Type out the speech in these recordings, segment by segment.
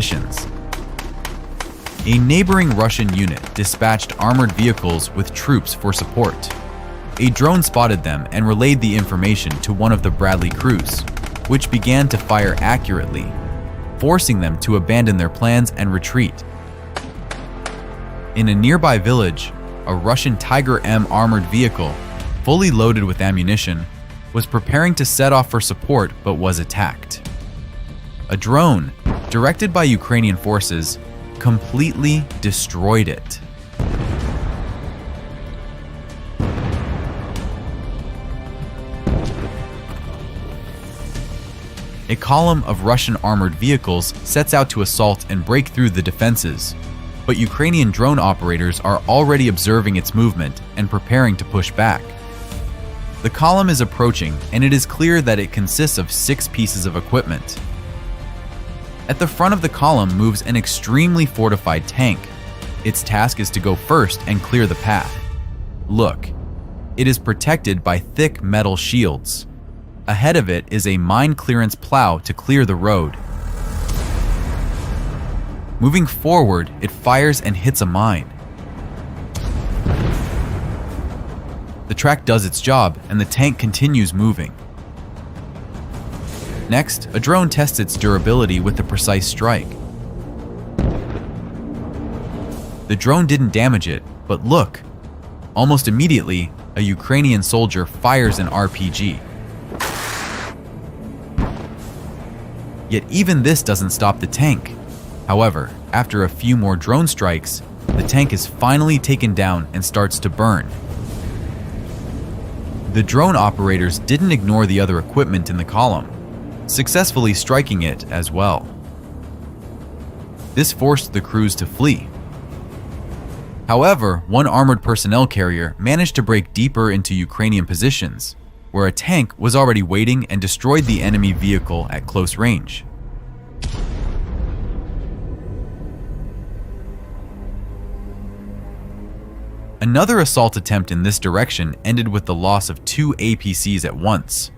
positions. A neighboring Russian unit dispatched armored vehicles with troops for support. A drone spotted them and relayed the information to one of the Bradley crews, which began to fire accurately, forcing them to abandon their plans and retreat. In a nearby village, a Russian Tiger M armored vehicle, fully loaded with ammunition, was preparing to set off for support but was attacked. A drone, directed by Ukrainian forces, completely destroyed it. A column of Russian armored vehicles sets out to assault and break through the defenses, but Ukrainian drone operators are already observing its movement and preparing to push back. The column is approaching, and it is clear that it consists of 6 pieces of equipment. At the front of the column moves an extremely fortified tank. Its task is to go first and clear the path. Look, it is protected by thick metal shields. Ahead of it is a mine clearance plow to clear the road. Moving forward, it fires and hits a mine. The track does its job, and the tank continues moving. Next, a drone tests its durability with a precise strike. The drone didn't damage it, but look! Almost immediately, a Ukrainian soldier fires an RPG. Yet even this doesn't stop the tank. However, after a few more drone strikes, the tank is finally taken down and starts to burn. The drone operators didn't ignore the other equipment in the column, successfully striking it as well. This forced the crews to flee. However, one armored personnel carrier managed to break deeper into Ukrainian positions, where a tank was already waiting and destroyed the enemy vehicle at close range. Another assault attempt in this direction ended with the loss of 2 APCs at once.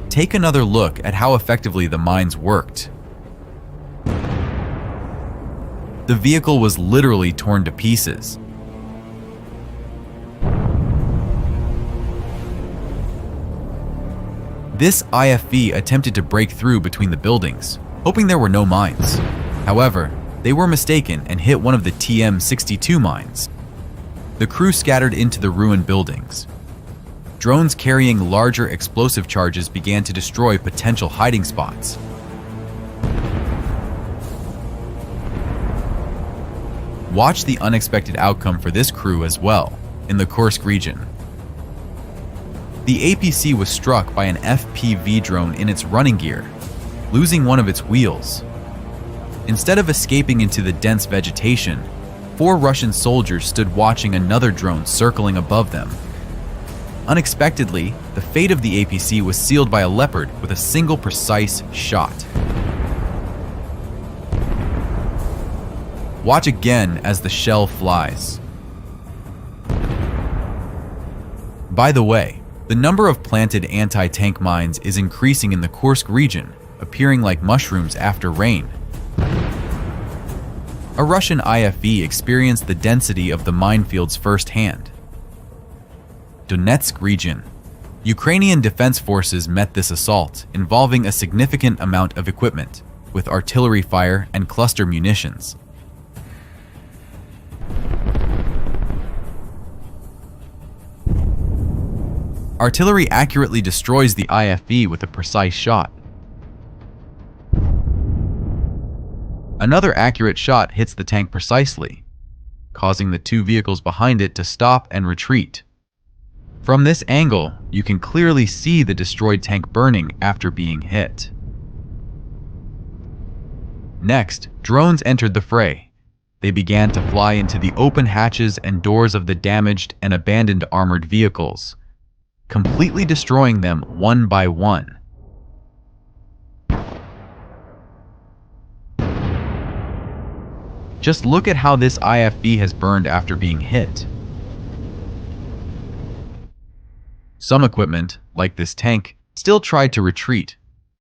Take another look at how effectively the mines worked. The vehicle was literally torn to pieces. This IFV attempted to break through between the buildings, hoping there were no mines. However, they were mistaken and hit one of the TM-62 mines. The crew scattered into the ruined buildings. Drones carrying larger explosive charges began to destroy potential hiding spots. Watch the unexpected outcome for this crew as well, in the Kursk region. The APC was struck by an FPV-drone in its running gear, losing one of its wheels. Instead of escaping into the dense vegetation, 4 Russian soldiers stood watching another drone circling above them. Unexpectedly, the fate of the APC was sealed by a Leopard with a single precise shot. Watch again as the shell flies. By the way, the number of planted anti-tank mines is increasing in the Kursk region, appearing like mushrooms after rain. A Russian IFV experienced the density of the minefields firsthand. Donetsk region. Ukrainian defense forces met this assault, involving a significant amount of equipment, with artillery fire and cluster munitions. Artillery accurately destroys the IFV with a precise shot. Another accurate shot hits the tank precisely, causing the 2 vehicles behind it to stop and retreat. From this angle, you can clearly see the destroyed tank burning after being hit. Next, drones entered the fray. They began to fly into the open hatches and doors of the damaged and abandoned armored vehicles, completely destroying them one by one. Just look at how this IFV has burned after being hit. Some equipment, like this tank, still tried to retreat,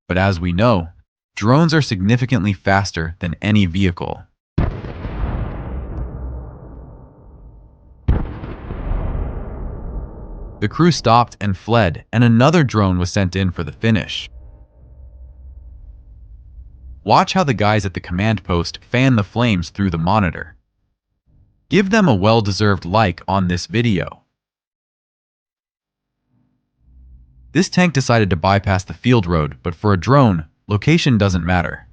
but as we know, drones are significantly faster than any vehicle. The crew stopped and fled, and another drone was sent in for the finish. Watch how the guys at the command post fan the flames through the monitor. Give them a well-deserved like on this video. This tank decided to bypass the field road, but for a drone, location doesn't matter.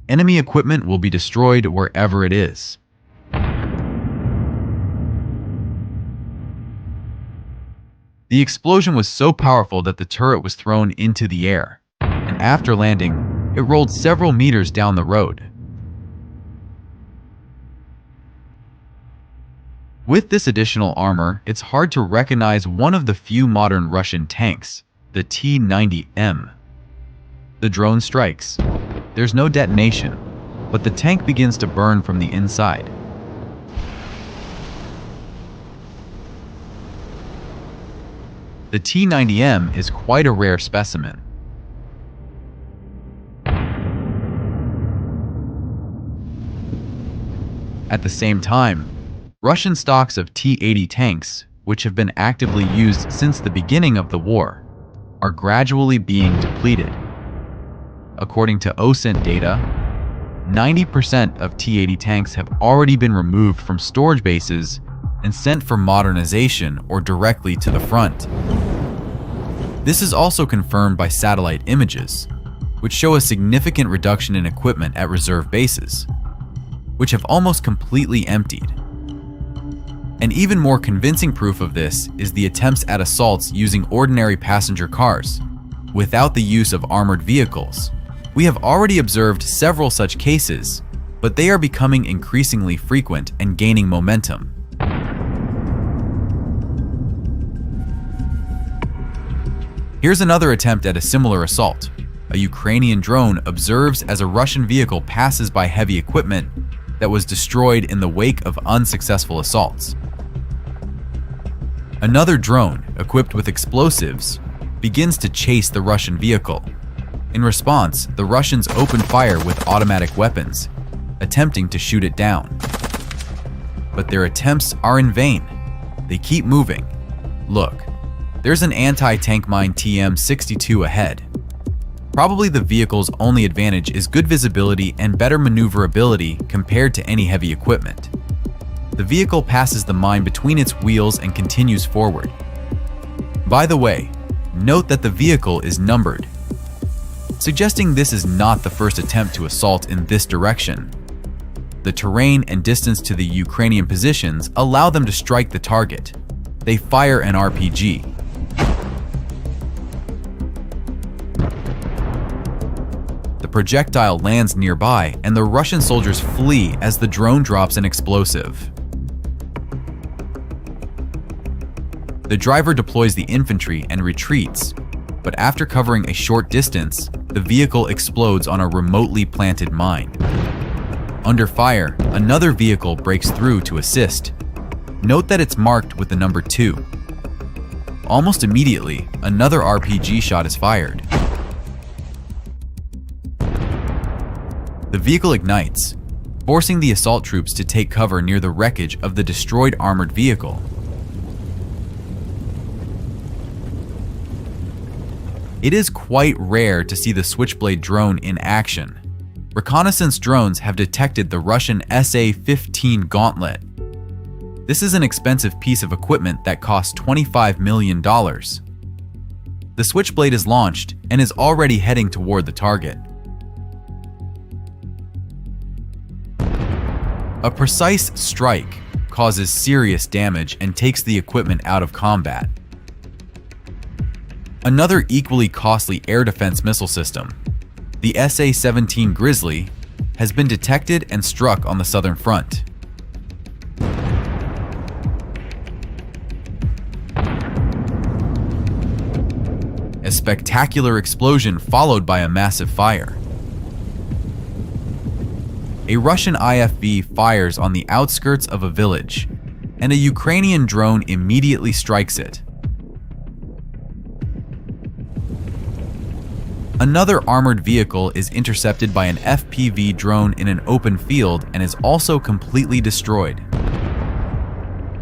Enemy equipment will be destroyed wherever it is. The explosion was so powerful that the turret was thrown into the air, and after landing, it rolled several meters down the road. With this additional armor, it's hard to recognize one of the few modern Russian tanks, the T-90M. The drone strikes. There's no detonation, but the tank begins to burn from the inside. The T-90M is quite a rare specimen. At the same time, Russian stocks of T-80 tanks, which have been actively used since the beginning of the war, are gradually being depleted. According to OSINT data, 90% of T-80 tanks have already been removed from storage bases and sent for modernization or directly to the front. This is also confirmed by satellite images, which show a significant reduction in equipment at reserve bases, which have almost completely emptied. And even more convincing proof of this is the attempts at assaults using ordinary passenger cars, without the use of armored vehicles. We have already observed several such cases, but they are becoming increasingly frequent and gaining momentum. Here's another attempt at a similar assault. A Ukrainian drone observes as a Russian vehicle passes by heavy equipment that was destroyed in the wake of unsuccessful assaults. Another drone, equipped with explosives, begins to chase the Russian vehicle. In response, the Russians open fire with automatic weapons, attempting to shoot it down. But their attempts are in vain. They keep moving. Look. There's an anti-tank mine TM-62 ahead. Probably the vehicle's only advantage is good visibility and better maneuverability compared to any heavy equipment. The vehicle passes the mine between its wheels and continues forward. By the way, note that the vehicle is numbered, suggesting this is not the first attempt to assault in this direction. The terrain and distance to the Ukrainian positions allow them to strike the target. They fire an RPG. The projectile lands nearby, and the Russian soldiers flee as the drone drops an explosive. The driver deploys the infantry and retreats, but after covering a short distance, the vehicle explodes on a remotely planted mine. Under fire, another vehicle breaks through to assist. Note that it's marked with the number 2. Almost immediately, another RPG shot is fired. The vehicle ignites, forcing the assault troops to take cover near the wreckage of the destroyed armored vehicle. It is quite rare to see the Switchblade drone in action. Reconnaissance drones have detected the Russian SA-15 Gauntlet. This is an expensive piece of equipment that costs $25 million. The Switchblade is launched and is already heading toward the target. A precise strike causes serious damage and takes the equipment out of combat. Another equally costly air defense missile system, the SA-17 Grizzly, has been detected and struck on the southern front. A spectacular explosion followed by a massive fire. A Russian IFV fires on the outskirts of a village, and a Ukrainian drone immediately strikes it. Another armored vehicle is intercepted by an FPV drone in an open field and is also completely destroyed.